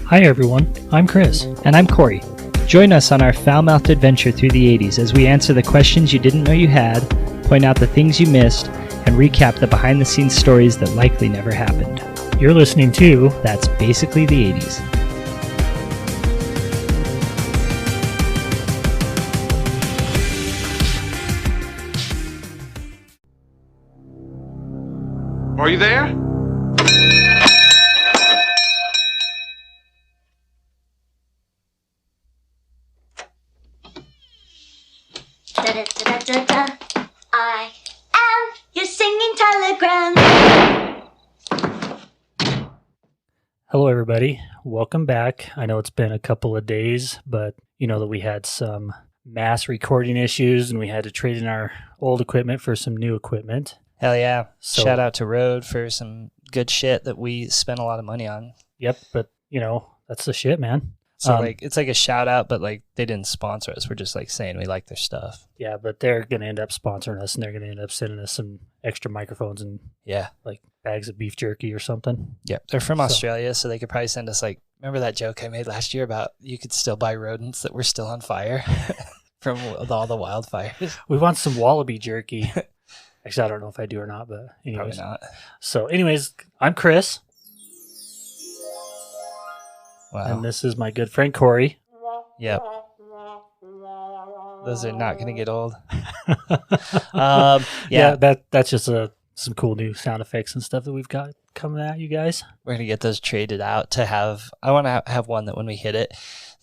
Hi everyone, I'm Chris. And I'm Corey. Join us on our foul-mouthed adventure through the 80s as we answer the questions you didn't know you had, point out the things you missed, and recap the behind-the-scenes stories that likely never happened. You're listening to That's Basically the 80s. Are you there? Da-da-da-da-da. I am your singing telegram. Hello everybody, welcome back. I know it's been a couple of days, but you know that we had some mass recording issues and we had to trade in our old equipment for some new equipment. Hell yeah. So- Shout out to Rode for some good shit that we spent a lot of money on. Yep, but you know, that's the shit, man. So it's like a shout out, but like they didn't sponsor us. We're just like saying we like their stuff. Yeah, but they're going to end up sponsoring us and they're going to end up sending us some extra microphones and Yeah. like bags of beef jerky or something. Yeah. They're from So- Australia, so they could probably send us like, remember that joke I made last year about you could still buy rodents that were still on fire from all the wildfires? We want some wallaby jerky. Actually, I don't know if I do or not, but anyways. Probably not. So anyways, I'm Chris. Wow. And this is my good friend Corey. Yep. Those are not going to get old. Yeah, that's just some cool new sound effects and stuff that we've got coming at you guys. We're going to get those traded out to have, I want to have one that when we hit it,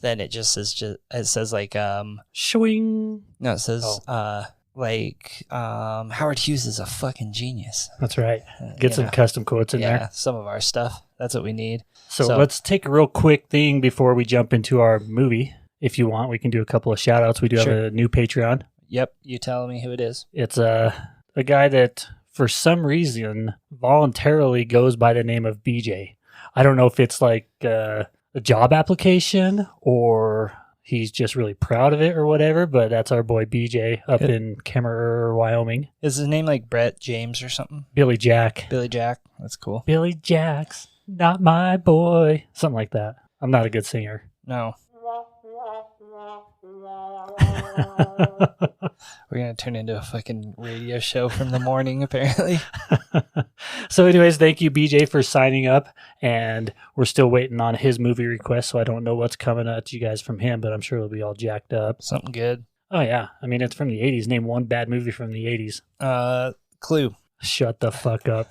then it just says, it says like, Shwing. no, it says, Howard Hughes is a fucking genius. That's right. Get You some know. custom quotes in Yeah, there. some of our stuff. That's what we need. So let's take a real quick thing before we jump into our movie. If you want, we can do a couple of shout outs. We do have Sure. a new Patreon. Yep, you tell me who it is. It's a guy that for some reason voluntarily goes by the name of BJ. I don't know if it's like a job application or he's just really proud of it or whatever, but that's our boy BJ up in Kemmerer, Wyoming. Is his name like Brett James or something? Billy Jack. Billy Jack? That's cool. Billy Jack's not my boy. Something like that. I'm not a good singer. No. We're going to turn into a fucking radio show from the morning, apparently. So anyways, thank you, BJ, for signing up. And we're still waiting on his movie request, so I don't know what's coming at you guys from him, but I'm sure it'll be all jacked up. Something good. Oh, yeah. I mean, it's from the 80s. Name one bad movie from the 80s. Clue. Shut the fuck up.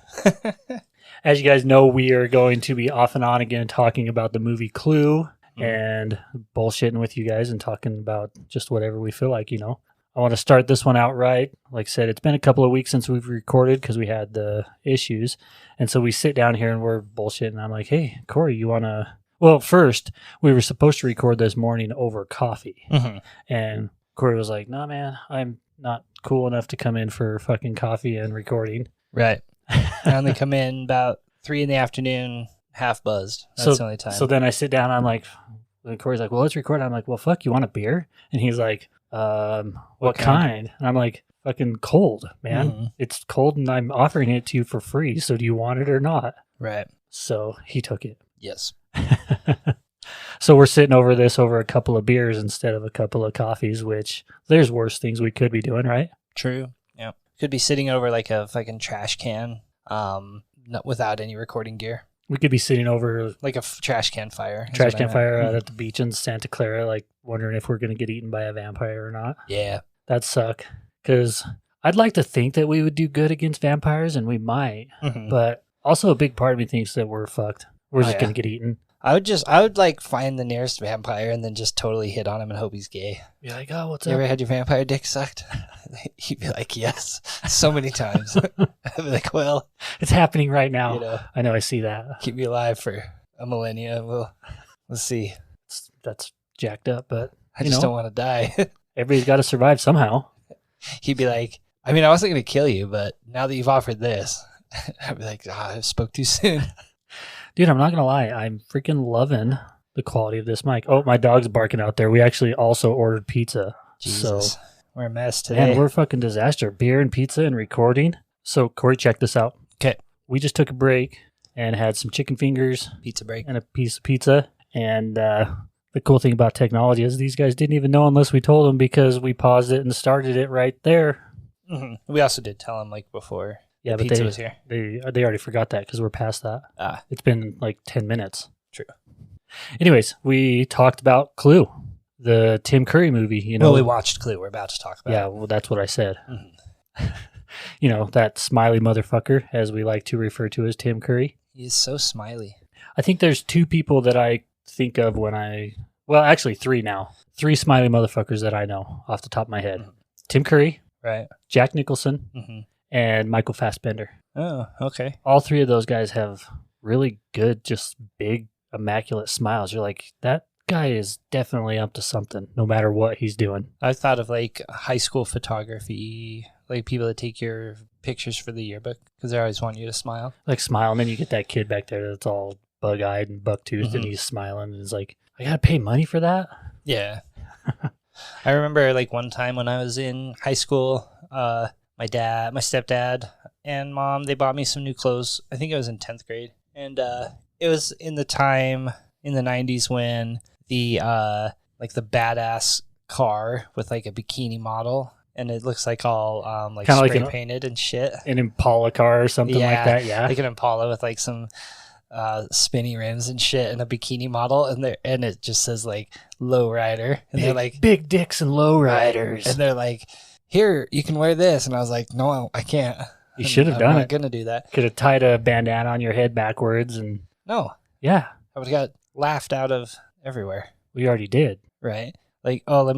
As you guys know, we are going to be off and on again talking about the movie Clue and bullshitting with you guys and talking about just whatever we feel like, you know. I want to start this one out right. Like I said, it's been a couple of weeks since we've recorded because we had the issues. And so we sit down here and we're bullshitting. I'm like, hey, Corey, you want to... Well, first, we were supposed to record this morning over coffee. Mm-hmm. And Corey was like, nah, man, I'm not cool enough to come in for fucking coffee and recording. Right. I only come in about 3 in the afternoon, half buzzed. That's the only time. So then I sit down, I'm like, and Corey's like, well, let's record. I'm like, well, fuck, you want a beer? And he's like, what kind? And I'm like, fucking cold, man. Mhm. It's cold and I'm offering it to you for free. So do you want it or not? Right. So he took it. Yes. So we're sitting over this over a couple of beers instead of a couple of coffees, which there's worse things we could be doing, right? True. Yeah. Could be sitting over like a fucking trash can, not without any recording gear. We could be sitting over Like a trash can fire. is trash what I can meant. fire out at the beach in Santa Clara, like wondering if we're going to get eaten by a vampire or not. Yeah. That'd suck. Because I'd like to think that we would do good against vampires, and we might. Mhm. But also a big part of me thinks that we're fucked. We're Oh, just yeah. going to get eaten. I would like find the nearest vampire and then just totally hit on him and hope he's gay. Be like, oh, what's You up? ever had your vampire dick sucked? He'd be like, yes, so many times. I'd be like, well, It's happening right now. you know, I know, I see that. keep me alive for a millennia. Let's see. That's jacked up, but I You just know. don't want to die. everybody's got to survive somehow. He'd be like, I mean, I wasn't going to kill you, but now that you've offered this, I'd be like, I spoke too soon. Dude, I'm not going to lie. I'm freaking loving the quality of this mic. Oh, my dog's barking out there. We actually also ordered pizza. Jesus. So, We're a mess today. man, we're a fucking disaster. Beer and pizza and recording. So, Corey, check this out. 'Kay. We just took a break and had some chicken fingers Pizza break. and a piece of pizza. And the cool thing about technology is these guys didn't even know unless we told them, because we paused it and started it right there. Mm-hmm. We also did tell them like before. Yeah, the but pizza was here. they already forgot that because we're past that. Ah, It's been like 10 minutes. true. Anyways, we talked about Clue, the Tim Curry movie. You know, Well, we watched Clue. We're about to talk about. yeah, well, that's what I said. Mhm. You know, that smiley motherfucker, as we like to refer to as Tim Curry. He's so smiley. I think there's two people that I think of well, actually three now. Three smiley motherfuckers that I know off the top of my head. Mhm. Tim Curry, Right. Jack Nicholson, Mm-hmm. and Michael Fassbender. Oh, okay. All three of those guys have really good, just big, immaculate smiles. You're like, that guy is definitely up to something, no matter what he's doing. I thought of like high school photography, like people that take your pictures for the yearbook because they always want you to smile. Like, smile, and then you get that kid back there that's all bug-eyed and buck-toothed, and Mhm. he's smiling, and he's like, I gotta pay money for that? Yeah. I remember like one time when I was in high school, my dad, my stepdad, and mom, they bought me some new clothes. I think I was in 10th grade. And it was in the time in the 90s when the like the badass car with like a bikini model, and it looks like all like Kinda like spray an- painted and shit. An Impala car or something like Yeah, that, yeah? Like an Impala with like some spinny rims and shit, and a bikini model, and it just says like lowrider, and they're like, big dicks and lowriders. and they're like, here, you can wear this, and I was like, no, I can't. You should have I'm done not it. gonna do that. Could have tied a bandana on your head backwards, and No, yeah, I would have got laughed out of everywhere. we already did. Right? Like, oh,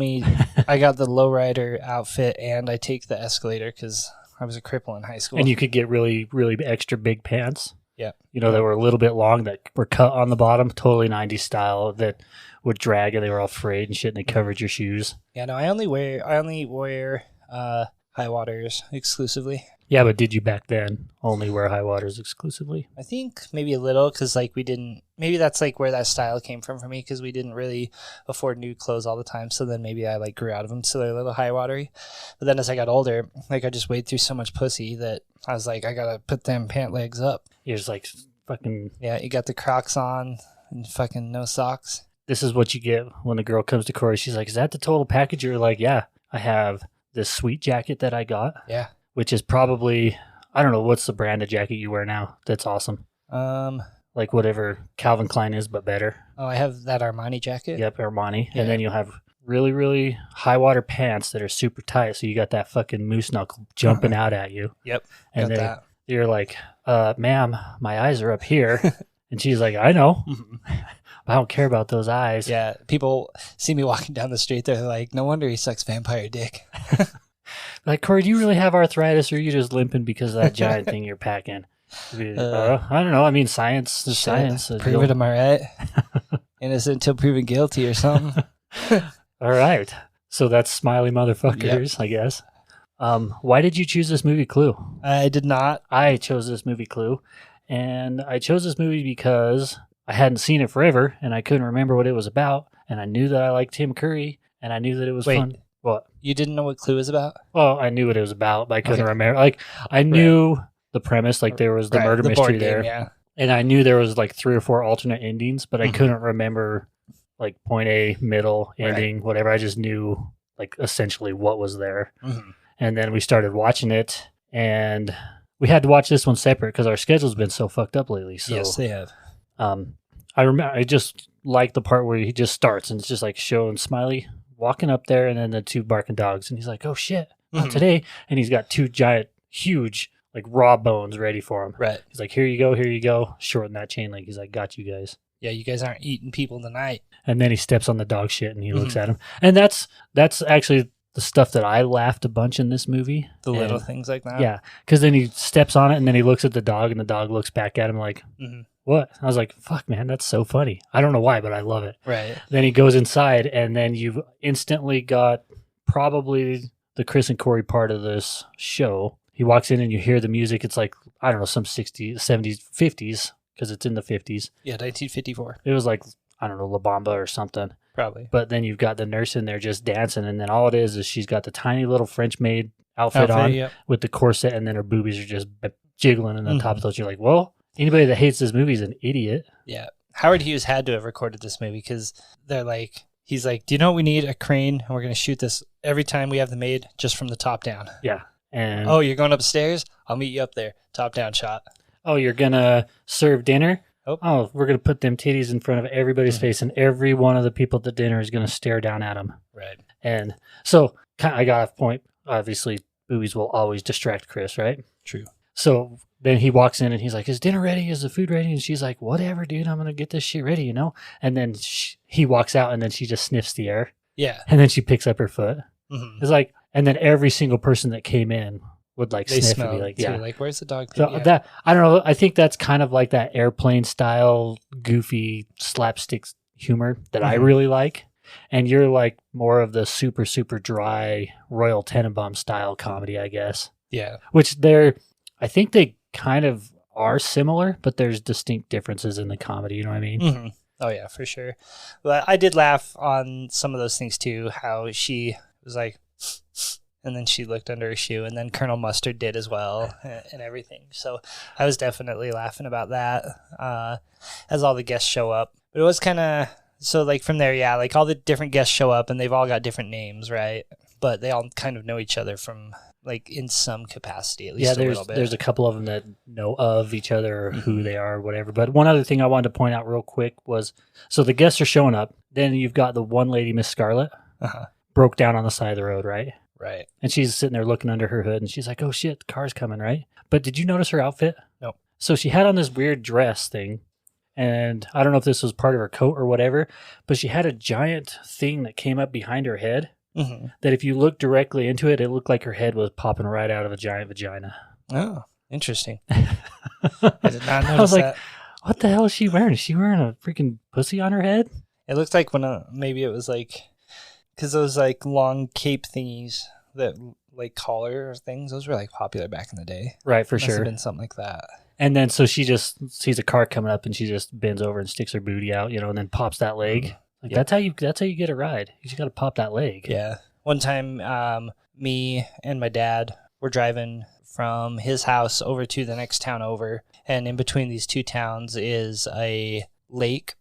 I got the lowrider outfit, and I take the escalator because I was a cripple in high school. And you could get really, really extra big pants. Yeah. You know, that were a little bit long, that were cut on the bottom, totally 90s style, that would drag, and they were all frayed and shit, and they covered your shoes. Yeah, no, I only wear high waters exclusively. Yeah, but did you back then only wear high waters exclusively? I think maybe a little because like maybe that's like where that style came from for me because we didn't really afford new clothes all the time. So then maybe I like grew out of them so they're a little high watery. But then as I got older, like I just weighed through so much pussy that I was like, I gotta put them pant legs up. You're just like, fucking, Yeah, you got the Crocs on and fucking no socks. this is what you get when the girl comes to Corey. She's like, is that the total package? You're like, yeah, I have this sweet jacket that I got, Yeah. which is probably, I don't know, what's the brand of jacket you wear now? That's awesome. Like whatever Calvin Klein is, but better. Oh, I have that Armani jacket. Yep, Armani. Yeah. And then you'll have really, really high water pants that are super tight. So you got that fucking moose knuckle jumping out at you. Yep. And got then that. you're like, ma'am, my eyes are up here. And she's like, I know. I don't care about those eyes. Yeah, people see me walking down the street. They're like, no wonder he sucks vampire dick. Like, Corey, do you really have arthritis, or are you just limping because of that giant thing you're packing? I don't know. I mean, science is science. Prove it, am I right? Innocent until proven guilty or something. All right. So that's smiley motherfuckers, I guess. Why did you choose this movie, Clue? I did not. I chose this movie, Clue. And I chose this movie because I hadn't seen it forever, and I couldn't remember what it was about. And I knew that I liked Tim Curry, and I knew that it was Wait. fun. What? You didn't know what Clue is about? Well, I knew what it was about, but I couldn't Okay. remember. Like, I knew the premise, like there was the Right, murder the mystery board there. game, yeah. And I knew there was like 3 or 4 alternate endings, but I Mhm. couldn't remember like point A, middle, Right. ending, whatever. I just knew like essentially what was there. Mhm. And then we started watching it, and we had to watch this one separate because our schedule's been so fucked up lately. So Yes, they have. I remember, I just like the part where he just starts and it's just like showing Smiley walking up there, and then the 2 barking dogs, and he's like, "Oh shit, not Mhm. today!" And he's got 2 giant, huge, like raw bones ready for him. Right. He's like, here you go. Shorten that chain link. He's like, got you guys. Yeah, you guys aren't eating people tonight. And then he steps on the dog shit and he looks Mhm. at him. And that's actually the stuff that I laughed a bunch in this movie. The And- little things like that. Yeah, because then he steps on it and then he looks at the dog and the dog looks back at him like, hmm what? I was like, fuck, man, that's so funny. I don't know why, but I love it. Right. Then he goes inside, and then you've instantly got probably the Chris and Corey part of this show. He walks in and you hear the music. It's like, I don't know, some 60s, 70s, 50s, because it's in the 50s. Yeah, 1954. It was like, I don't know, La Bamba or something. Probably. But then you've got the nurse in there just dancing, and then all it is she's got the tiny little French maid outfit on Yep. with the corset, and then her boobies are just jiggling in the top Mhm. of those. You're like, well, anybody that hates this movie is an idiot. Yeah. Howard Hughes had to have recorded this movie because they're like, he's like, do you know what we need? A crane, and we're going to shoot this every time we have them made just from the top down. Yeah. And Oh, you're going upstairs? I'll meet you up there. Top down shot. oh, you're gonna serve dinner? Oh. We're gonna put them titties in front of everybody's face, and every one of the people at the dinner is gonna stare down at them. Right. And so I got off point. Obviously, boobies will always distract Chris, right? True. So then he walks in and he's like, "Is dinner ready? Is the food ready?" And she's like, "Whatever, dude. I'm gonna get this shit ready, you know." And then he walks out, and then she just sniffs the air, Yeah. and then she picks up her foot. Mm-hmm. It's like, and then every single person that came in would like They sniff and smell be like, too. "Yeah." Like, where's the dog? So Yeah. that I don't know. I think that's kind of like that airplane style, goofy slapstick humor that I Mhm. really like. And you're like more of the super dry Royal Tenenbaum style comedy, I guess. Yeah. Which I think they kind of are similar, but there's distinct differences in the comedy. You know what I mean? Mm-hmm. Oh, yeah, for sure. But I did laugh on some of those things too, how she was like, and then she looked under her shoe, and then Colonel Mustard did as well, and everything. So I was definitely laughing about that as all the guests show up. But it was kind of, so like from there, yeah, like all the different guests show up, and they've all got different names, right? But they all kind of know each other from, like, in some capacity, at least Yeah, a little bit. there's a couple of them that know of each other or who they are or whatever. But one other thing I wanted to point out real quick was, so the guests are showing up. Then you've got the one lady, Miss Scarlet, Uh-huh. broke down on the side of the road, right? Right. And she's sitting there looking under her hood, and she's like, "Oh shit, the car's coming!" Right? But did you notice her outfit? No. So she had on this weird dress thing, and I don't know if this was part of her coat or whatever, but she had a giant thing that came up behind her head. Mm-hmm. That if you look directly into it, it looked like her head was popping right out of a giant vagina. Oh, interesting. I did not notice I was like, that. "What the hell is she wearing? Is she wearing a freaking pussy on her head?" It looked like when maybe it was like, because those like long cape thingies that like collar things, those were like popular back in the day. Right, for Must sure. have been something like that. And then so she just sees a car coming up, and she just bends over and sticks her booty out, you know, and then pops that leg. Like Yep. that's how you get a ride. You just got to pop that leg. Yeah. One time, me and my dad were driving from his house over to the next town over, and in between these two towns is a lake.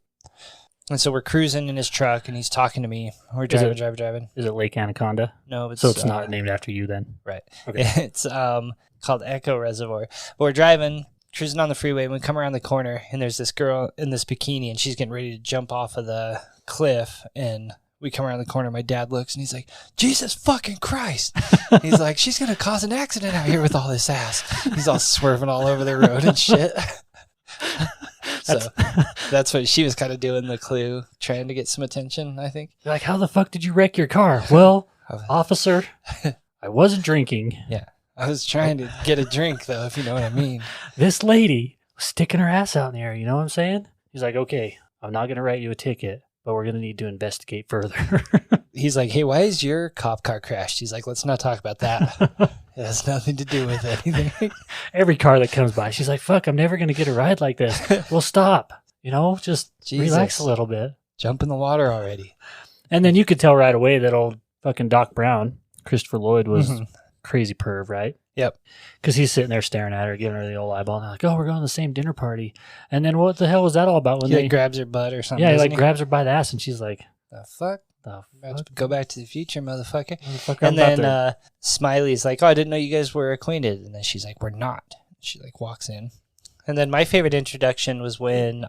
And so we're cruising in his truck, and he's talking to me. We're driving. Is it Lake Anaconda? No, So it's not named after you then. Right. Okay. It's called Echo Reservoir. But we're driving, cruising on the freeway, and we come around the corner, and there's this girl in this bikini, and she's getting ready to jump off of the cliff, and we come around the corner, my dad looks, and he's like, "Jesus fucking Christ." He's like, "She's going to cause an accident out here with all this ass." He's all swerving all over the road and shit. So that's what she was kind of doing, the clue, trying to get some attention, I think. You're like, "How the fuck did you wreck your car?" Well, officer, I wasn't drinking. Yeah. I was trying to get a drink, though, if you know what I mean. This lady was sticking her ass out in the air. You know what I'm saying? He's like, "Okay, I'm not going to write you a ticket, but we're going to need to investigate further." He's like, "Hey, why is your cop car crashed?" He's like, "Let's not talk about that. It has nothing to do with anything." Every car that comes by, she's like, "Fuck, I'm never going to get a ride like this." Well, stop. You know, just relax Jesus. a little bit. Jump in the water already. And then you could tell right away that old fucking Doc Brown, Christopher Lloyd, was Mhm. crazy perv, right? Yep. Because he's sitting there staring at her, giving her the old eyeball. And they're like, "Oh, we're going to the same dinner party." And then what the hell was that all about? When He they like grabs her butt or something. yeah, he doesn't like grabs her by the ass, and she's like, The fuck? "The About fuck? to go back to the future, motherfucker. Motherfucker, And I'm about then to-" Smiley's like, "Oh, I didn't know you guys were acquainted." And then she's like, "We're not." She like walks in. And then my favorite introduction was when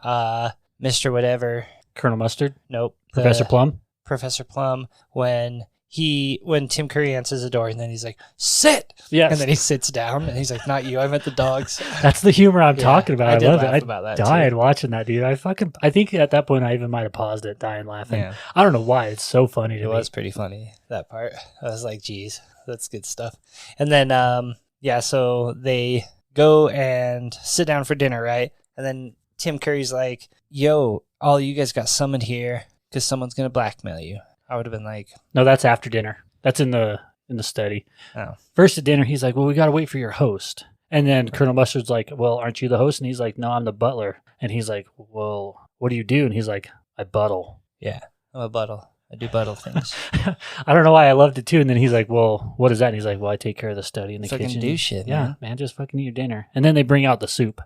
Mr. Whatever, Colonel Mustard, nope, Professor Plum. Professor Plum, when Tim Curry answers the door, and then he's like, "Sit!" Yeah, And then he sits down, and he's like, "Not you, I meant the dogs." that's the humor I'm Yeah, talking about. I did love laugh it. about I that died too. watching that, dude. I think at that point I even might have paused it, dying laughing. Yeah. I don't know why. It's so funny to It me. was pretty funny, that part. I was like, geez, that's good stuff. And then, so they go and sit down for dinner, right? And then Tim Curry's like, "Yo, all you guys got summoned here because someone's going to blackmail you." I would have been like, No, that's after dinner. That's in the study. oh, First at dinner, he's like, "Well, we got to wait for your host." And then Colonel Mustard's like, "Well, aren't you the host?" And he's like, "No, I'm the butler." And he's like, "Well, what do you do?" And he's like, "I buttle." yeah, I'm a buttle. I do buttle things. I don't know why I loved it too. And then he's like, "Well, what is that?" And he's like, "Well, I take care of the study and the Fucking kitchen." do shit, Yeah, man. man, just fucking eat your dinner. And then they bring out the soup.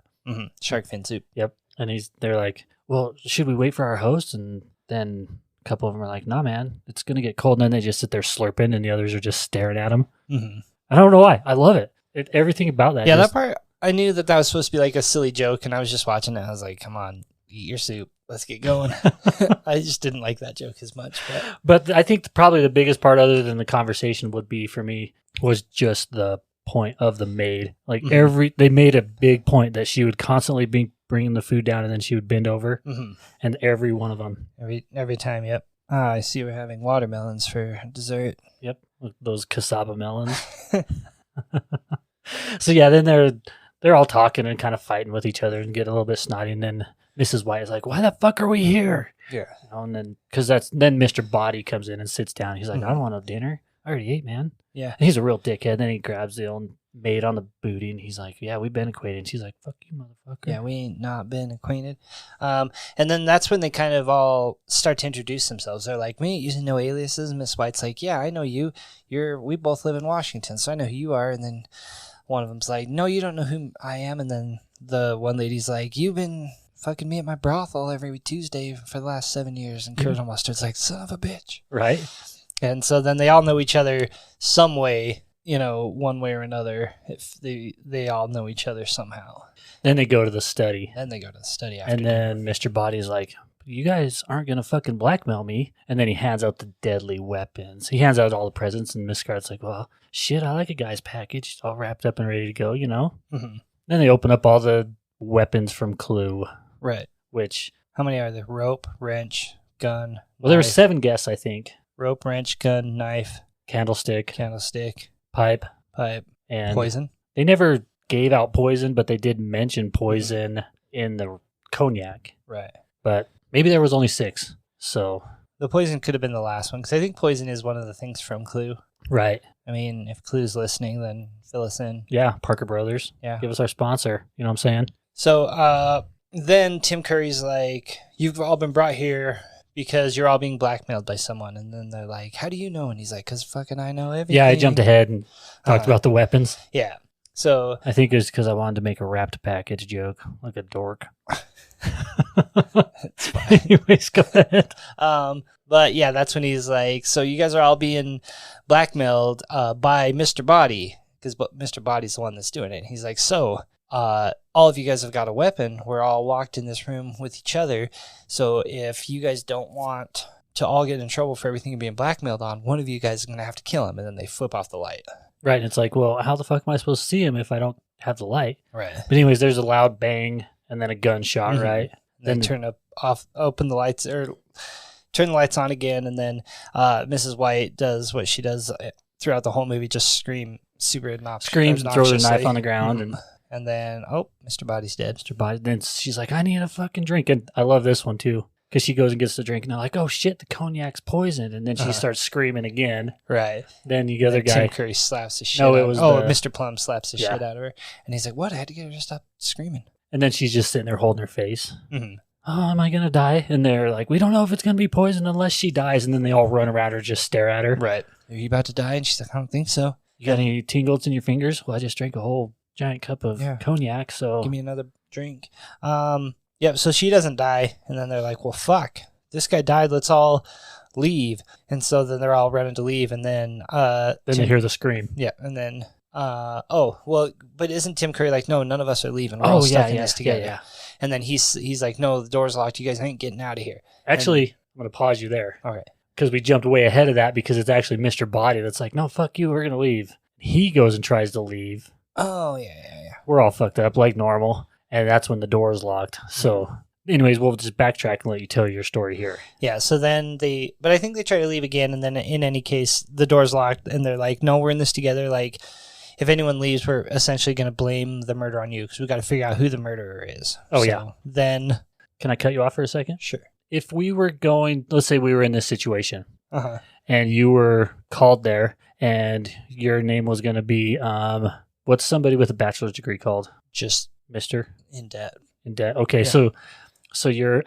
Shark fin soup. Yep. And they're like, well, should we wait for our host? And then a couple of them are like, nah, man, it's going to get cold. And then they just sit there slurping and the others are just staring at them. Mm-hmm. I don't know why. I love it. Everything about that. Yeah, just, that part, I knew that was supposed to be like a silly joke, and I was just watching it. I was like, come on, eat your soup. Let's get going. I just didn't like that joke as much. But I think probably the biggest part, other than the conversation, would be for me was just the point of the maid. Like they made a big point that she would constantly be bringing the food down, and then she would bend over, and every one of them. Every time, yep. I see we're having watermelons for dessert. Yep, those cassava melons. So yeah, then they're all talking and kind of fighting with each other and get a little bit snotty, and then Mrs. White is like, "Why the fuck are we here?" Yeah, and then then Mr. Body comes in and sits down. He's like, "I don't want no dinner. I already ate, man." Yeah, and he's a real dickhead. Then he grabs the old maid on the booty and he's like, "Yeah, we've been acquainted." And she's like, "Fuck you, motherfucker." Yeah, we ain't not been acquainted. And then that's when they kind of all start to introduce themselves. They're like, "We ain't using no aliases." And Miss White's like, "Yeah, I know you. We both live in Washington, so I know who you are." And then one of them's like, "No, you don't know who I am." And then the one lady's like, "You've been fucking me at my brothel every Tuesday for the last 7 years." And Colonel Mustard's like, "Son of a bitch." Right. And so then they all know each other some way, one way or another. If they all know each other somehow. Then they go to the study. After. And then Mr. Body's like, "You guys aren't going to fucking blackmail me." And then he hands out the deadly weapons. He hands out all the presents, and Miss Scarlet's like, "Well, shit, I like a guy's package. All wrapped up and ready to go, Mm-hmm. Then they open up all the weapons from Clue. Right. Which... How many are there? Rope, wrench, gun. Well, there were 7 guests, I think. Rope, wrench, gun, knife. Candlestick. Pipe. And poison. They never gave out poison, but they did mention poison in the cognac. Right. But maybe there was only 6. So... The poison could have been the last one, because I think poison is one of the things from Clue. Right. I mean, if Clue's listening, then fill us in. Yeah, Parker Brothers. Yeah. Give us our sponsor. You know what I'm saying? So then Tim Curry's like, "You've all been brought here because you're all being blackmailed by someone." And then they're like, "How do you know?" And he's like, "Because fucking I know everything." Yeah, I jumped ahead and talked about the weapons. Yeah. So I think it was because I wanted to make a wrapped package joke, like a dork. It's fine. Anyways, go ahead. But yeah, that's when he's like, "So you guys are all being blackmailed by Mr. Body," because Mr. Body's the one that's doing it. And he's like, "So all of you guys have got a weapon. We're all locked in this room with each other. So if you guys don't want to all get in trouble for everything you're being blackmailed on, one of you guys is going to have to kill him." And then they flip off the light. Right. And it's like, well, how the fuck am I supposed to see him if I don't have the light? Right. But anyways, there's a loud bang and then a gunshot, right? Then open the lights, or turn the lights on again, and then Mrs. White does what she does throughout the whole movie, just scream super obnoxious. Screams and throws her knife on the ground. And then, Mr. Body's dead. Mr. Body. Then she's like, "I need a fucking drink." And I love this one too, because she goes and gets the drink, and they're like, "Oh shit, the cognac's poisoned." And then she starts screaming again. Right. Then the other guy, Tim Curry slaps the shit No, out it of was her. Oh, the- Mr. Plum slaps the shit out of her. And he's like, "What? I had to get her to stop screaming." and then she's just sitting there holding her face. Mm-hmm. "Oh, am I gonna die?" And they're like, "We don't know if it's gonna be poisoned unless she dies." And then they all run around her, just stare at her. Right. "Are you about to die?" And she's like, "I don't think so. "You got any tingles in your fingers?" "Well, I just drank a whole giant cup of cognac, so..." Give me another drink." Yep, so she doesn't die. And then they're like, "Well, fuck. This guy died. Let's all leave." And so then they're all running to leave. And then... Then they hear the scream. Yeah, and then... but isn't Tim Curry like, "No, none of us are leaving. We're all stuck in this together." Yeah. And then he's like, "No, the door's locked. You guys ain't getting out of here." Actually, I'm going to pause you there. All right. Because we jumped way ahead of that, because it's actually Mr. Body that's like, "No, fuck you, we're going to leave." He goes and tries to leave. Oh, yeah. We're all fucked up like normal. And that's when the door is locked. So, anyways, we'll just backtrack and let you tell your story here. Yeah, so then but I think they try to leave again, and then in any case, the door's locked, and they're like, "No, we're in this together. Like, if anyone leaves, we're essentially going to blame the murder on you, because we got to figure out who the murderer is." Oh, so yeah. Then... Can I cut you off for a second? Sure. If we were going, let's say we were in this situation, Uh-huh. and you were called there, and your name was going to be, what's somebody with a bachelor's degree called? Just Mr. in debt. In debt. Okay, Yeah. so you're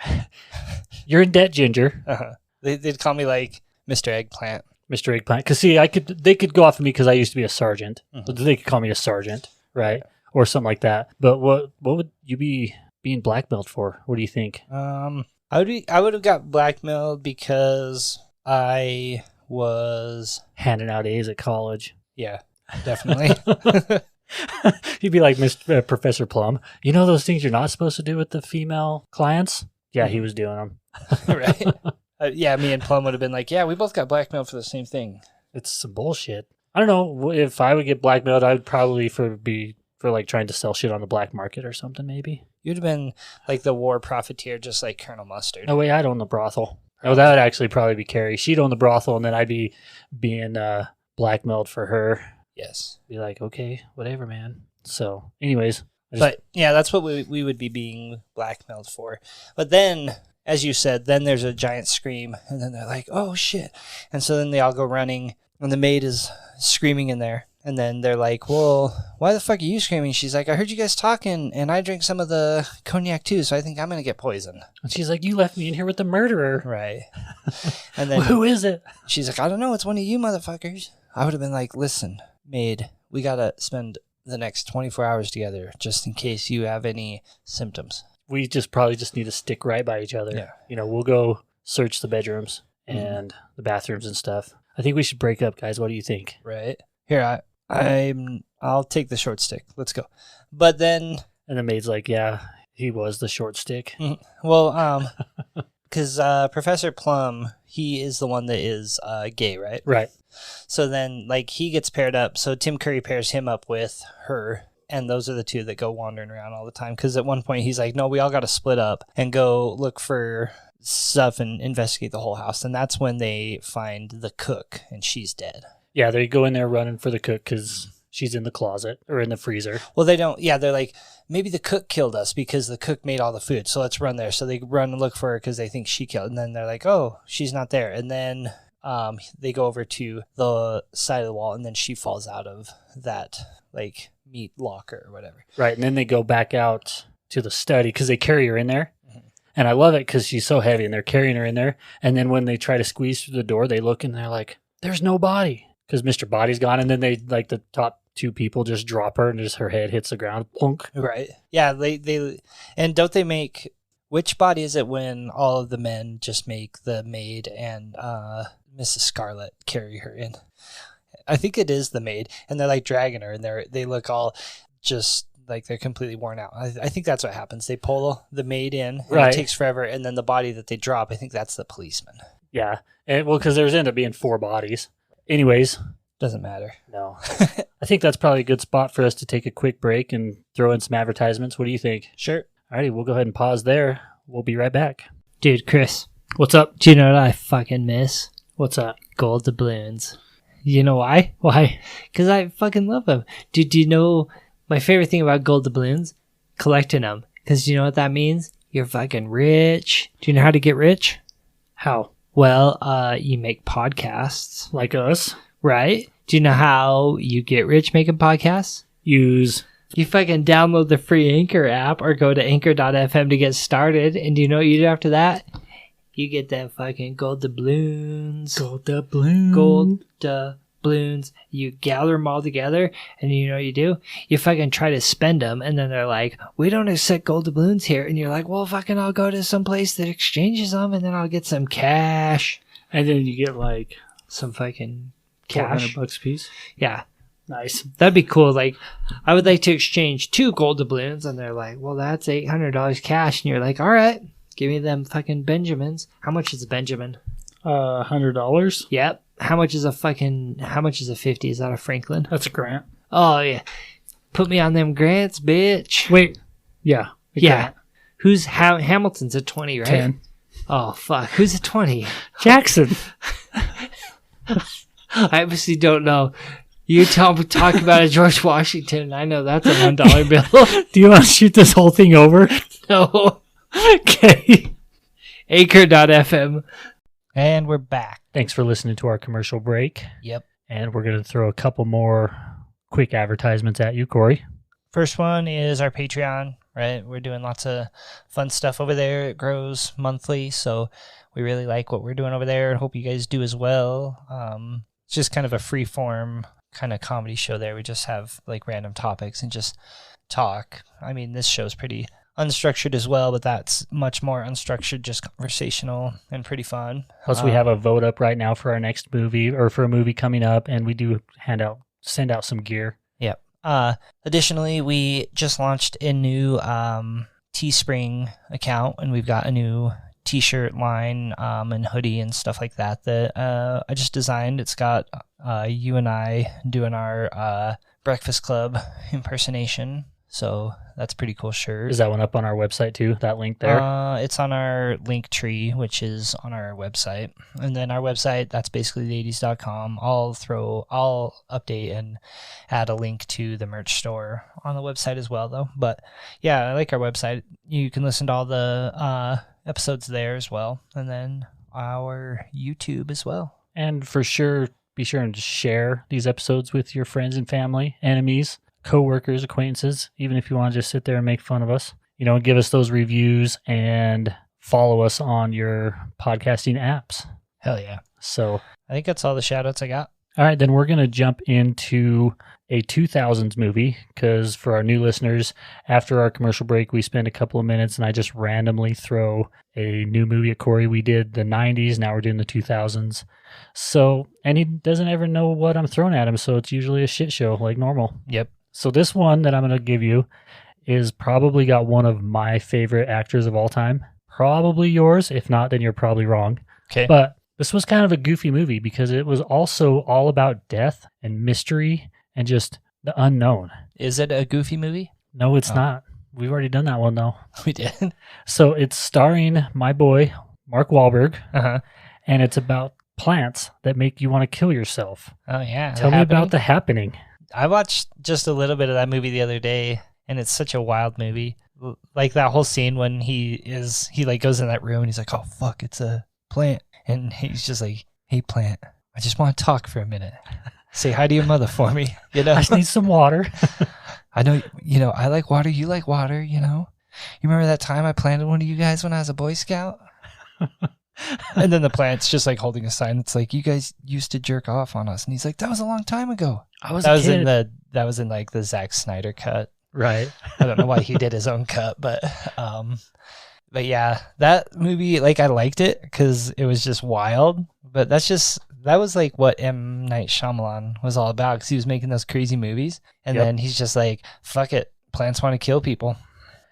in debt, Ginger. Uh-huh. They'd call me like Mr. Eggplant. Mr. Eggplant. Because see, they could go off of me because I used to be a sergeant. Mhm. But they could call me a sergeant, right? Or something like that. But what would you be being blackmailed for? What do you think? I would have got blackmailed because I was Handing out A's at college. yeah, definitely. You'd be like Professor Plum. You know those things you're not supposed to do with the female clients? Yeah, he was doing them. Right. Yeah, me and Plum would have been like, yeah, we both got blackmailed for the same thing. It's some bullshit. I don't know. If I would get blackmailed, I would probably be for like trying to sell shit on the black market or something, maybe. You'd have been like the war profiteer, just like Colonel Mustard. No way, I'd own the brothel. Oh, that would actually probably be Carrie. She'd own the brothel, and then I'd be being blackmailed for her. Yes. Be like, okay, whatever, man. So, anyways. But yeah, that's what we would be being blackmailed for. But then, as you said, then there's a giant scream, and then they're like, oh shit. And so then they all go running, and the maid is screaming in there. And then they're like, well, why the fuck are you screaming? She's like, I heard you guys talking, and I drank some of the cognac too, so I think I'm going to get poisoned. And she's like, you left me in here with the murderer. Right. And then Well, who is it? she's like, I don't know, it's one of you motherfuckers. I would have been like, listen, maid, we got to spend the next 24 hours together just in case you have any symptoms. We probably just need to stick right by each other. Yeah. You know, we'll go search the bedrooms and the bathrooms and stuff. I think we should break up, guys. What do you think? Right. Here, I'll take the short stick. Let's go. But then, And the maid's like, yeah, he was the short stick. well, because Professor Plum, he is the one that is gay, right? Right. So then, like, he gets paired up. So Tim Curry pairs him up with her. And those are the two that go wandering around all the time. Because at one point, he's like, no, we all got to split up and go look for stuff and investigate the whole house. And that's when they find the cook, and she's dead. Yeah, they go in there running for the cook because she's in the closet or in the freezer. Well, they don't. Yeah, they're like, maybe the cook killed us because the cook made all the food. So let's run there. So they run and look for her because they think she killed. And then they're like, oh, she's not there. And then they go over to the side of the wall, and then she falls out of that like meat locker or whatever. Right, and then they go back out to the study because they carry her in there. And I love it because she's so heavy, and they're carrying her in there. And then when they try to squeeze through the door, they look and they're like, there's no body because Mr. Body's gone. And then they, like, the top two people just drop her and just her head hits the ground. Plunk. Right. Yeah, they and don't they make, which body is it when all of the men just make the maid and Mrs. Scarlet carry her in? I think it is the maid, and they're like dragging her, and they look all just like they're completely worn out. I think that's what happens. They pull the maid in, and Right. It takes forever, and then the body that they drop, I think that's the policeman. Yeah. And, well, because there's ended up being 4 bodies. Anyways, Doesn't matter. no. I think that's probably a good spot for us to take a quick break and throw in some advertisements. What do you think? Sure. Alrighty, we'll go ahead and pause there. We'll be right back. Dude, Chris, What's up? do you know what I fucking miss? What's up? Gold doubloons. You know why? Why? Because I fucking love them. Dude, do you know my favorite thing about gold doubloons? Collecting them. Because do you know what that means? You're fucking rich. Do you know how to get rich? How? Well, you make podcasts, Like us? right? Do you know how you get rich making podcasts? Use. You fucking download the free Anchor app or go to anchor.fm to get started. And do you know what you do after that? You get them fucking gold doubloons. Gold doubloon. Gold doubloons. You gather them all together, and you know what you do? You fucking try to spend them, and then they're like, we don't accept gold doubloons here. And you're like, well, fucking I'll go to some place that exchanges them, and then I'll get some cash. And then you get like Some fucking $400 cash. a piece. Yeah. Nice. That'd be cool. Like, I would like to exchange 2 gold doubloons, and they're like, well, that's $800 cash. And you're like, all right, give me them fucking Benjamins. How much is a Benjamin? $100. Yep. How much is a 50? Is that a Franklin? That's a grant. Oh, yeah. Put me on them grants, bitch. Wait. Yeah. a Yeah. grant. Who's Hamilton's a 20, right? 10. Oh, fuck. Who's a 20? Jackson. I obviously don't know. You talk about a George Washington. I know that's a $1 bill. Do you want to shoot this whole thing over? No. Okay. Anchor.fm. And we're back. Thanks for listening to our commercial break. Yep. And we're going to throw a couple more quick advertisements at you, Corey. First one is our Patreon, right? We're doing lots of fun stuff over there. It grows monthly, so we really like what we're doing over there and hope you guys do as well. It's just kind of a free form kind of comedy show there. We just have like random topics and just talk. I mean, this show's pretty unstructured as well, but that's much more unstructured, just conversational and pretty fun. Plus, we have a vote up right now for our next movie or for a movie coming up, and we do send out some gear. Yep. Additionally, we just launched a new Teespring account, and we've got a new t-shirt line and hoodie and stuff like that I just designed. It's got you and I doing our Breakfast Club impersonation, so that's a pretty cool shirt. Is that one up on our website too, that link there? It's on our link tree, which is on our website, and then our website, that's basically the80s.com. I'll update and add a link to the merch store on the website as well, though. But yeah, I like our website. You can listen to all the episodes there as well, and then our YouTube as well. And for sure, be sure and share these episodes with your friends and family, enemies, co-workers, acquaintances, even if you want to just sit there and make fun of us. Give us those reviews and follow us on your podcasting apps. Hell yeah. So I think that's all the shout outs I got. all right, then we're going to jump into a 2000s movie because for our new listeners, after our commercial break, we spend a couple of minutes and I just randomly throw a new movie at Corey. We did the 90s, now we're doing the 2000s. So, and he doesn't ever know what I'm throwing at him, so it's usually a shit show like normal. Yep. So this one that I'm going to give you is probably got one of my favorite actors of all time. Probably yours. If not, then you're probably wrong. Okay. But this was kind of a goofy movie because it was also all about death and mystery and just the unknown. Is it a goofy movie? No, it's not. We've already done that one, though. We did. So it's starring my boy, Mark Wahlberg, Uh-huh. and it's about plants that make you want to kill yourself. Oh, yeah. Tell me about The Happening. I watched just a little bit of that movie the other day, and it's such a wild movie. Like that whole scene when he like goes in that room and he's like, oh, fuck, it's a plant. And he's just like, hey, plant, I just want to talk for a minute. Say hi to your mother for me. You know, I just need some water. I know, I like water. You like water, You remember that time I planted one of you guys when I was a Boy Scout? And then the plant's just like holding a sign that's like, you guys used to jerk off on us. And he's like, that was a long time ago. I was That a was kid. that was in like the Zack Snyder cut. Right. I don't know why he did his own cut, but yeah, that movie, like, I liked it because it was just wild. But that was like what M. Night Shyamalan was all about, because he was making those crazy movies, and then he's just like, fuck it, plants want to kill people,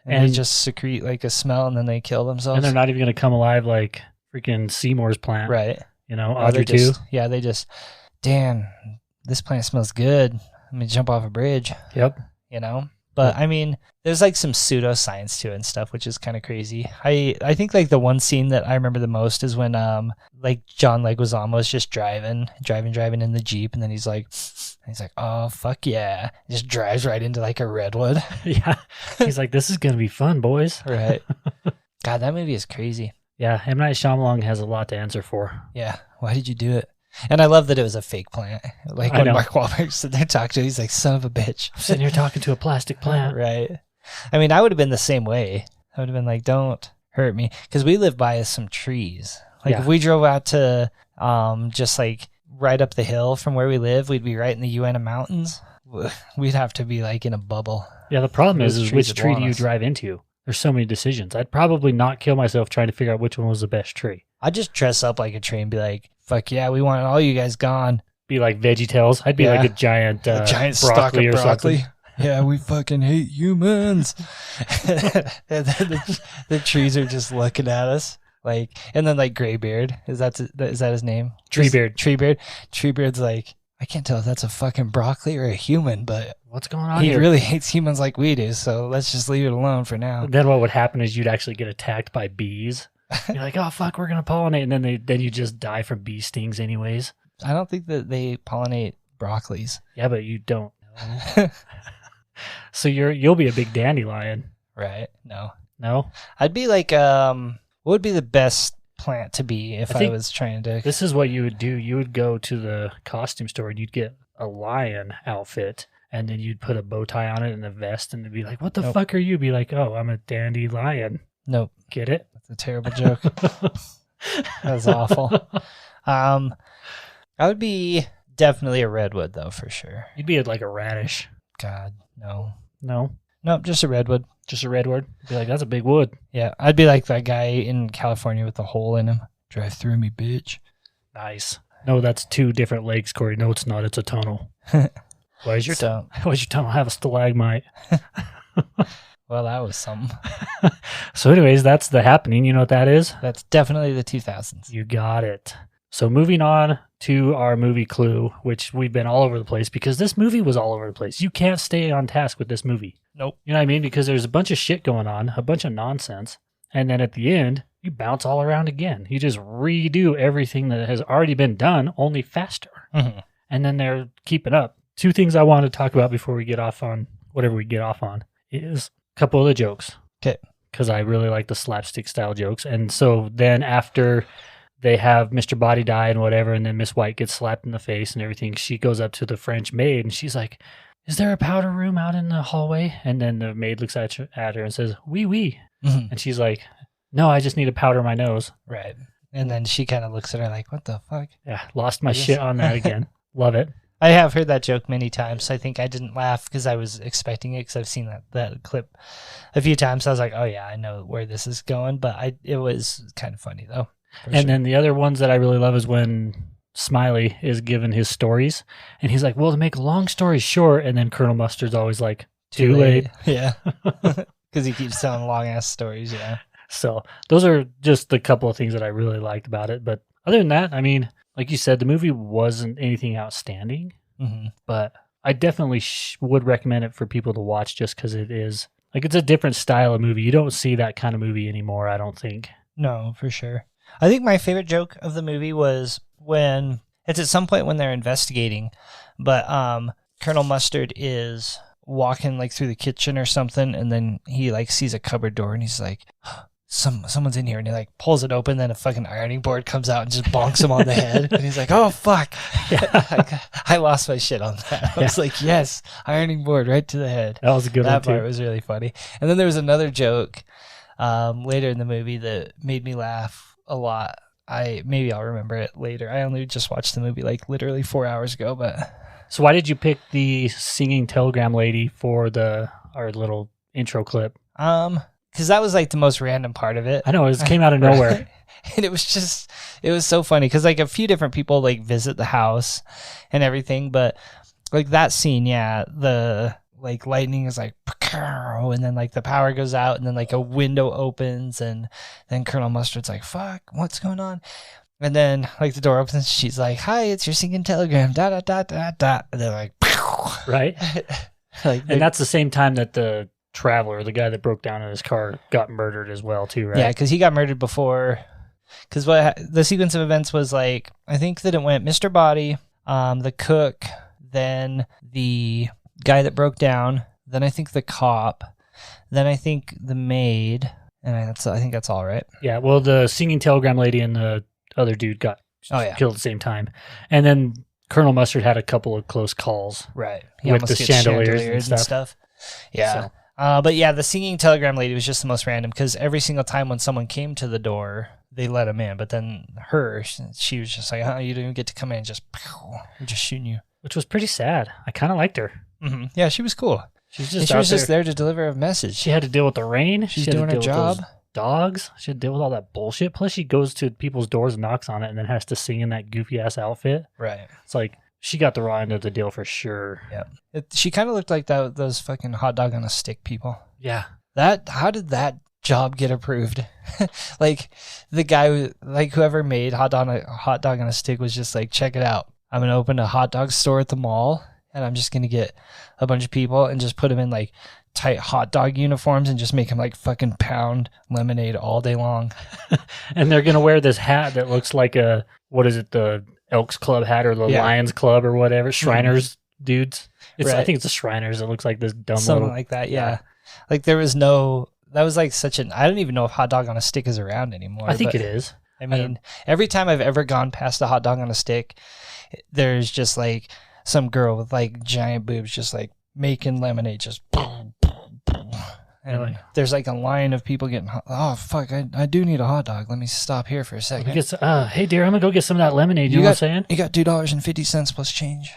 and they just secrete like a smell, and then they kill themselves. And they're not even going to come alive like freaking Seymour's plant. right. Audrey too. They just, damn, this plant smells good. Let me jump off a bridge. Yep. But I mean, there's like some pseudoscience to it and stuff, which is kind of crazy. I think like the one scene that I remember the most is when like John Leguizamo was just driving in the Jeep, and then he's like, oh fuck yeah, he just drives right into like a redwood. Yeah. He's like, this is gonna be fun, boys. Right. God, that movie is crazy. Yeah, M. Night Shyamalan has a lot to answer for. Yeah. Why did you do it? And I love that it was a fake plant. Like I when know. Mark Wahlberg stood there talking to him, he's like, son of a bitch. I'm sitting here talking to a plastic plant. Right. I mean, I would have been the same way. I would have been like, don't hurt me. Because we live by some trees. Like, if we drove out to just like right up the hill from where we live, we'd be right in the Uinta Mountains. We'd have to be like in a bubble. Yeah, the problem Those is trees which would tree want do you us. drive into? There's so many decisions. I'd probably not kill myself trying to figure out which one was the best tree. I'd just dress up like a tree and be like, fuck yeah, we want all you guys gone. Be like VeggieTales. I'd be like a giant, A giant broccoli stalk of or broccoli. something. Yeah, we fucking hate humans. And then the trees are just looking at us. Like, and then like Graybeard, is that his name? Treebeard. Treebeard's like, I can't tell if that's a fucking broccoli or a human, but What's going on he here? really hates humans like we do, so let's just leave it alone for now. Then what would happen is you'd actually get attacked by bees. You're like, oh fuck, we're gonna pollinate, and then you just die from bee stings anyways. I don't think that they pollinate broccolis. Yeah, but you don't. So you'll be a big dandelion. Right? No. No, I'd be like, what would be the best plant to be if I I think was trying to... this is what you would do. You would go to the costume store and you'd get a lion outfit, and then you'd put a bow tie on it and a vest, and it'd be like, what the Nope. fuck are you? Be like, oh, I'm a dandelion. Nope. Get it? That's a terrible joke. That was awful. I would be definitely a redwood, though, for sure. You'd be like a radish. God, no. No. Nope, just a redwood. Just a redwood. Be like, that's a big wood. Yeah, I'd be like that guy in California with the hole in him. Drive through me, bitch. Nice. No, that's 2 different lakes, Corey. No, it's not. It's a tunnel. Why does your tunnel have a stalagmite? Well, that was something. So anyways, that's The Happening. You know what that is? That's definitely the 2000s. You got it. So moving on to our movie Clue, which we've been all over the place because this movie was all over the place. You can't stay on task with this movie. Nope. You know what I mean? Because there's a bunch of shit going on, a bunch of nonsense. And then at the end, you bounce all around again. You just redo everything that has already been done, only faster. Mm-hmm. And then they're keeping up. 2 things I want to talk about before we get off on whatever we get off on is a couple of the jokes. Okay. Because I really like the slapstick style jokes. And so then after they have Mr. Body die and whatever, and then Miss White gets slapped in the face and everything, she goes up to the French maid and she's like, is there a powder room out in the hallway? And then the maid looks at her and says, oui, oui. Mm-hmm. And she's like, no, I just need to powder my nose. Right. And then she kind of looks at her like, what the fuck? Yeah, lost my shit on that again. Love it. I have heard that joke many times. I think I didn't laugh because I was expecting it because I've seen that clip a few times. I was like, oh yeah, I know where this is going. But it was kind of funny though. And then the other ones that I really love is when Smiley is given his stories and he's like, well, to make a long story short, and then Colonel Mustard's always like, too late. Yeah. Because he keeps telling long ass stories. Yeah. So those are just a couple of things that I really liked about it. But other than that, I mean, like you said, the movie wasn't anything outstanding, Mm-hmm. but I definitely would recommend it for people to watch just because it is like, it's a different style of movie. You don't see that kind of movie anymore, I don't think. No, for sure. I think my favorite joke of the movie was when it's at some point when they're investigating, but Colonel Mustard is walking like through the kitchen or something, and then he like sees a cupboard door and he's like, someone's in here, and he like pulls it open, then a fucking ironing board comes out and just bonks him on the head, and he's like, oh fuck. Yeah. I lost my shit on that. I was like, yes, ironing board right to the head. That was a good one That too. part was really funny. And then there was another joke later in the movie that made me laugh a lot. Maybe I'll remember it later. I only just watched the movie like literally 4 hours ago, but So why did you pick the singing telegram lady for our little intro clip? because that was like the most random part of it. I know, it just came out of nowhere. And it was so funny because like a few different people like visit the house and everything, but like that scene, yeah, the like lightning is like, and then like the power goes out, and then like a window opens, and then Colonel Mustard's like, fuck, what's going on? And then like the door opens, she's like, hi, it's your singing telegram, da da da da da, and they're like, Right? like, And that's the same time that the traveler, the guy that broke down in his car, got murdered as well too, right? yeah, because he got murdered before. Because the sequence of events was like, I think that it went Mr. Body, the cook, then the guy that broke down, then I think the cop, then I think the maid, and I think that's all right. Yeah, well, the singing telegram lady and the other dude got killed at the same time. And then Colonel Mustard had a couple of close calls. Right. With the chandeliers and stuff. Yeah. So. But yeah, the singing telegram lady was just the most random because every single time when someone came to the door, they let him in. But then she was just like, you didn't get to come in, just shooting you. Which was pretty sad. I kind of liked her. Mm-hmm. Yeah, she was cool. She was just there to deliver a message. She had to deal with the rain. She's she had doing to her deal with job. those dogs. She had to deal with all that bullshit. Plus, she goes to people's doors and knocks on it and then has to sing in that goofy ass outfit. Right. It's like, she got the raw end of the deal for sure. Yeah. She kind of looked like those fucking hot dog on a stick people. Yeah. How did that job get approved? Like the guy, like whoever made hot dog on a stick was just like, check it out. I'm going to open a hot dog store at the mall, and I'm just going to get a bunch of people and just put them in like tight hot dog uniforms and just make them like fucking pound lemonade all day long. And they're going to wear this hat that looks like the Elks Club hat or the Lions Club or whatever. Shriners dudes. Right. I think it's the Shriners. It looks like this dumb Something little... like that, yeah. Like there was that was like I don't even know if hot dog on a stick is around anymore. I think it is. I mean, every time I've ever gone past a hot dog on a stick, there's just like some girl with like giant boobs just like making lemonade, just and Really? there's like a line of people getting oh fuck, I do need a hot dog. Let me stop here for a second. Hey dear, I'm gonna go get some of that lemonade. You know what I'm saying? You got $2.50 plus change.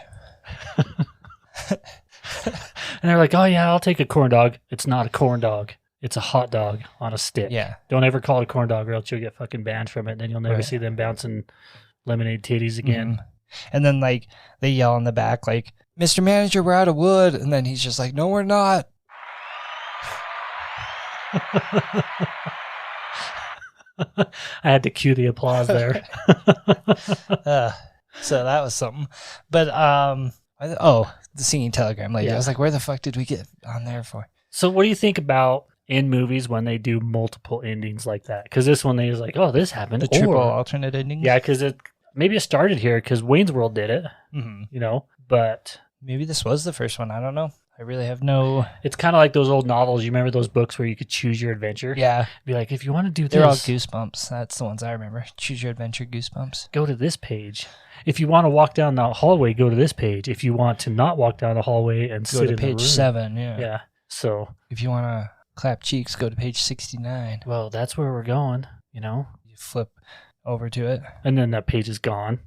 And they're like, oh yeah, I'll take a corn dog. It's not a corn dog. It's a hot dog on a stick. Yeah. Don't ever call it a corn dog or else you'll get fucking banned from it. And then you'll never Right. see them bouncing lemonade titties again. Mhm. And then like they yell in the back like, Mr. Manager, we're out of wood. And then he's just like, no, we're not. I had to cue the applause there. So that was something. But the singing telegram lady. Yeah. I was like, where the fuck did we get on there for? So what do you think about in movies when they do multiple endings like that? Because this one they was like, oh, this happened. The triple Or- alternate ending? Yeah, because maybe it started here because Wayne's World did it, Hmm. you know, but Maybe this was the first one. I don't know. I really have no. it's kind of like those old novels. You remember those books where you could choose your adventure? Yeah. Be like, if you want to do They're all this, Goosebumps. That's the ones I remember. Choose Your Adventure Goosebumps. go to this page. If you want to walk down the hallway, go to this page. If you want to not walk down the hallway and Go sit to in page the room. 7. Yeah. Yeah. So, If you want to clap cheeks, go to page 69. well, that's where we're going, you know? You flip over to it. And then that page is gone.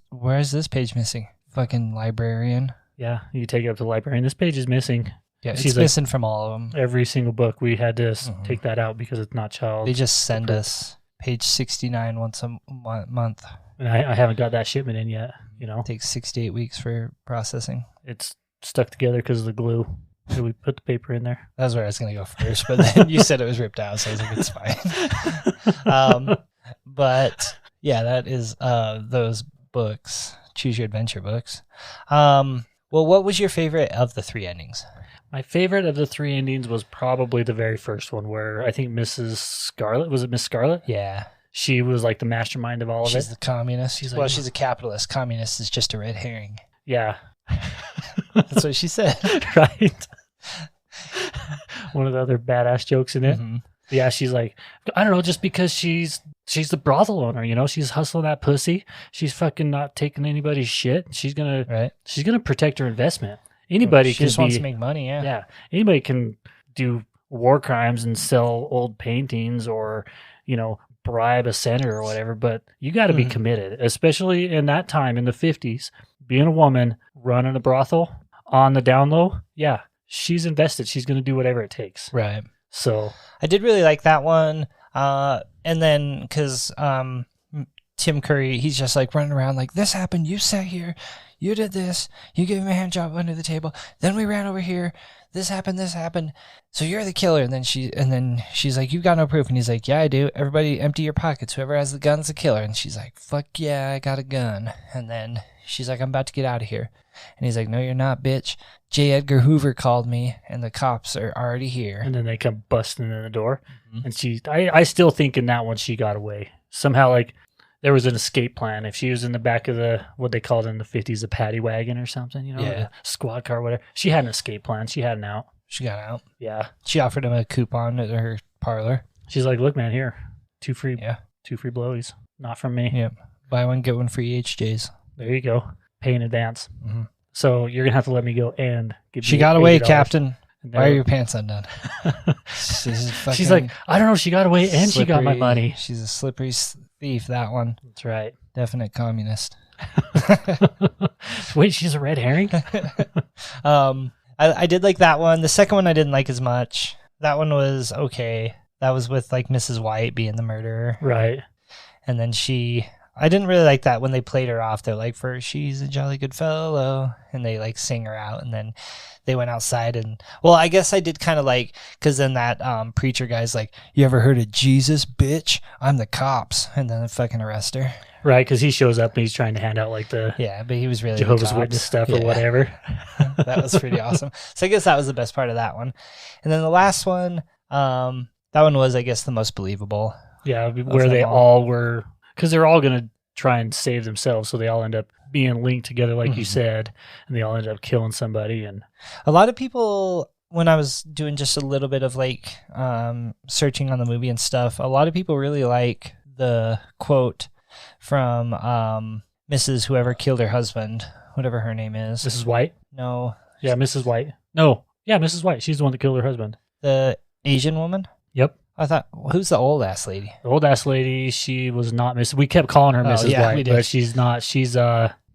Where is this page missing? Fucking librarian. Yeah. You take it up to the library and this page is missing. Yeah, She's it's like- missing from all of them. Every single book we had to Mhm. take that out because it's not child. They just send Approved. us page 69 once a month. And I haven't got that shipment in yet, you know? It takes 6 to 8 weeks for processing. It's stuck together because of the glue. So we put the paper in there. That's where I was going to go first, but then you said it was ripped out, so I was like, it's fine. But yeah, that is those books, Choose Your Adventure books. Well, what was your favorite of the 3 endings? My favorite of the 3 endings was probably the very first one where I think Mrs. Scarlet, was it Miss Scarlet? Yeah, She was like the mastermind of all of she's it. the communist. She's Well, like- she's a capitalist. Communist is just a red herring. Yeah. That's what she said. Right. One of the other badass jokes in it. Mhm. Yeah, she's like, I don't know, just because she's the brothel owner, you know, she's hustling that pussy. She's fucking not taking anybody's shit. She's gonna protect her investment. Anybody She can just wants be, to make money. Yeah. yeah, anybody can do war crimes and sell old paintings or, you know, bribe a senator or whatever, but you got to be Mhm. committed, especially in that time in the 50s. Being a woman running a brothel on the down low, yeah, she's invested. She's going to do whatever it takes. Right. So, I did really like that one. And then because Tim Curry, he's just like running around like, this happened, you sat here, you did this, you gave him a hand job under the table, then we ran over here, this happened, so you're the killer. And then she's like, you got no proof. And he's like, yeah, I do. Everybody empty your pockets. Whoever has the gun's the killer. And she's like, fuck yeah, I got a gun. And then she's like, I'm about to get out of here. And he's like, no, you're not, bitch. J. Edgar Hoover called me, and the cops are already here. and then they come busting in the door. Mhm. And I still think in that one she got away. Somehow, like, there was an escape plan. If she was in the back of what they called in the 50s, a paddy wagon or something, you know, Yeah. a squad car, whatever. She had an escape plan. She had an out. She got out. Yeah. She offered him a coupon at her parlor. She's like, look, man, here, two free Yeah. blowies. Not from me. Yep. Buy one, get one free HJs. There you go. Pay in advance. Mhm. So you're going to have to let me go and give She me got away, $80. Captain. And Why are then- your pants undone? She's like, I don't know. She got away and she got my slippery- money. She's a slippery thief, that one. That's right. Definite communist. Wait, she's a red herring? I did like that one. The second one I didn't like as much. That one was okay. That was with like Mrs. White being the murderer. Right. And then I didn't really like that when they played her off. They're like, for she's a jolly good fellow. And they like sing her out. And then they went outside and, well, I guess I did kind of like, because then that preacher guy's like, you ever heard of Jesus, bitch? I'm the cops. And then they fucking arrest her. Right. Because he shows up and he's trying to hand out like the Yeah, but he was really the Jehovah's cops. Witness stuff or Yeah. whatever. That was pretty awesome. So I guess that was the best part of that one. And then the last one, that one was, I guess, the most believable. Yeah. Where they them all were, because they're all going to try and save themselves. So they all end up being linked together, like you Mhm. said, and they all end up killing somebody. And A lot of people, when I was doing just a little bit of like searching on the movie and stuff, a lot of people really like the quote from Mrs. Whoever killed her husband, whatever her name is. Mrs. White. No, Yeah. Mrs. White. No. Yeah. Mrs. White. She's the one that killed her husband. the Asian woman. Yep. I thought, who's the old ass lady? The old ass lady, she was not Mrs. We kept calling her Oh, Mrs. yeah, we White, did. but she's not. She's,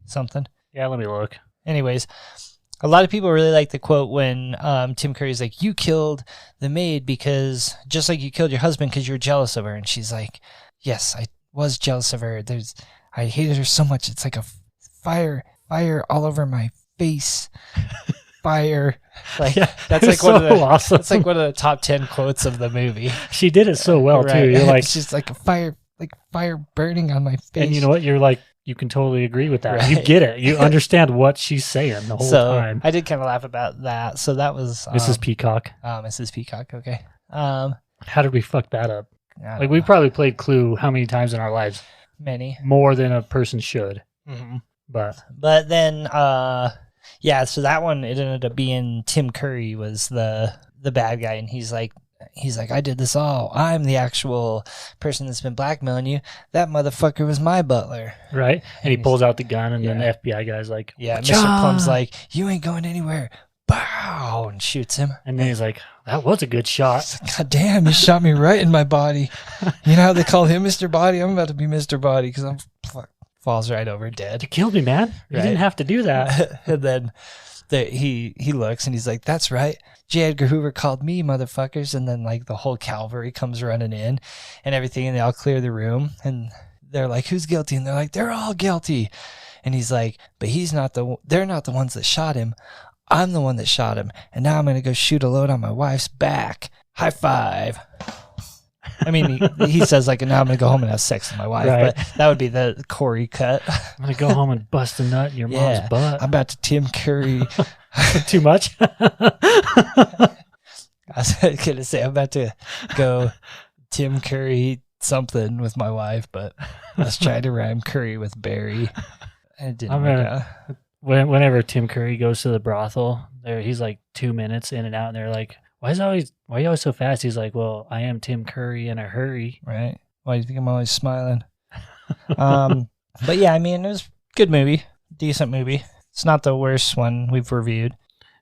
Something. yeah, let me look. Anyways, A lot of people really like the quote when Tim Curry's like, "You killed the maid because just like you killed your husband because you were jealous of her," and she's like, "Yes, I was jealous of her. I hated her so much. It's like a fire all over my face, fire." Like Yeah, that's it like was one of so the awesome. that's like one of the top 10 quotes of the movie. She did it so well Right. too. You're like, it's just like a fire burning on my face. and you know what? You're like, you can totally agree with that. You Right. get it. You understand what she's saying the whole So time. I did kind of laugh about that. So that was Mrs. Peacock. Mrs. Peacock. Okay. How did we fuck that up? I don't Like we know. probably played Clue how many times in our lives? Many. More than a person should. Mm-hmm. But But then, yeah. So that one, it ended up being Tim Curry was the bad guy, and he's like, I did this all. I'm the actual person that's been blackmailing you. That motherfucker was my butler. right, and he he's- pulls out the gun, and then Yeah. the FBI guy's like, Yeah. "Wacha!" Mr. Plum's like, you ain't going anywhere. Bow, and shoots him. and then he's like, "That was a good shot." He's like, God damn, you shot me right in my body. You know how they call him Mr. Body? I'm about to be Mr. Body because I'm falls right over dead. You killed me, man. You Right. didn't have to do that. And then he looks and he's like, that's right. J. Edgar Hoover called me, motherfuckers. And then like the whole cavalry comes running in and everything, and they all clear the room. And they're like, who's guilty? And they're like, they're all guilty. And he's like, but they're not the ones that shot him. I'm the one that shot him. And now I'm going to go shoot a load on my wife's back. High five. I mean, he says like, now I'm going to go home and have sex with my wife. Right. But that would be the Corey cut. I'm gonna go home and bust a nut in your Yeah, mom's butt. I'm about to Tim Curry. Too much. I was going to say, I'm about to go Tim Curry something with my wife, but I was trying to rhyme Curry with Barry. And it didn't I'm work gonna- out. Whenever Tim Curry goes to the brothel, he's like 2 minutes in and out, and they're like, why are you always so fast? He's like, well, I am Tim Curry in a hurry. Right? Why do you think I'm always smiling? But yeah, I mean, it was a good movie. Decent movie. It's not the worst one we've reviewed.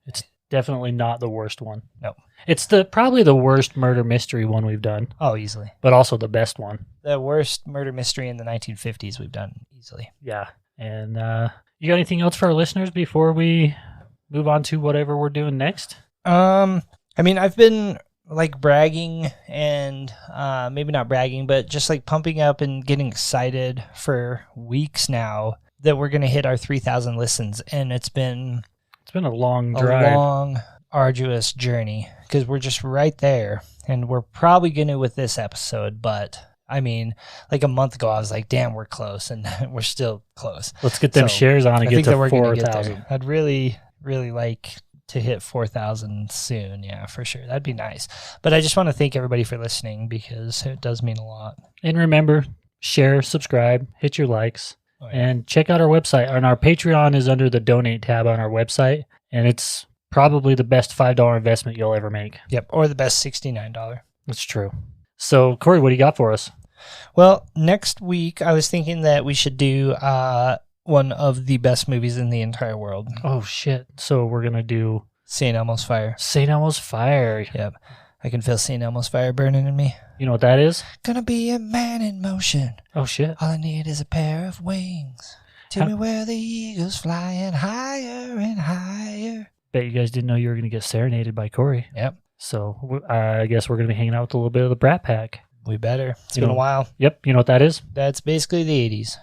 It's definitely not the worst one. No. It's probably the worst murder mystery one we've done, Oh, easily. but also the best one. The worst murder mystery in the 1950s we've done, easily. Yeah. And you got anything else for our listeners before we move on to whatever we're doing next? I mean, I've been like bragging and maybe not bragging, but just like pumping up and getting excited for weeks now that we're going to hit our 3,000 listens. And it's been A long a drive. long, arduous journey because we're just right there. And we're probably going to with this episode. But I mean, like a month ago, I was like, damn, we're close. And we're still close. Let's get them So, shares on and I get think that to we're going to get 4,000. there. I'd really, really like to hit 4,000 soon. Yeah, for sure. That'd be nice. But I just want to thank everybody for listening because it does mean a lot. And remember, share, subscribe, hit your likes, Oh, yeah. and check out our website. And our Patreon is under the donate tab on our website. And it's probably the best $5 investment you'll ever make. Yep. Or the best $69. That's true. So, Corey, what do you got for us? Well, next week, I was thinking that we should do one of the best movies in the entire world, Oh, shit. So we're going to do St. Elmo's Fire. St. Elmo's Fire. Yep. I can feel St. Elmo's Fire burning in me. You know what that is? Gonna be a man in motion. Oh, shit. All I need is a pair of wings. Tell me where the eagle's flying higher and higher. Bet you guys didn't know you were going to get serenaded by Corey. Yep. So I guess we're going to be hanging out with a little bit of the Brat Pack. We better. It's You been know- a while. Yep. You know what that is? That's basically the 80s.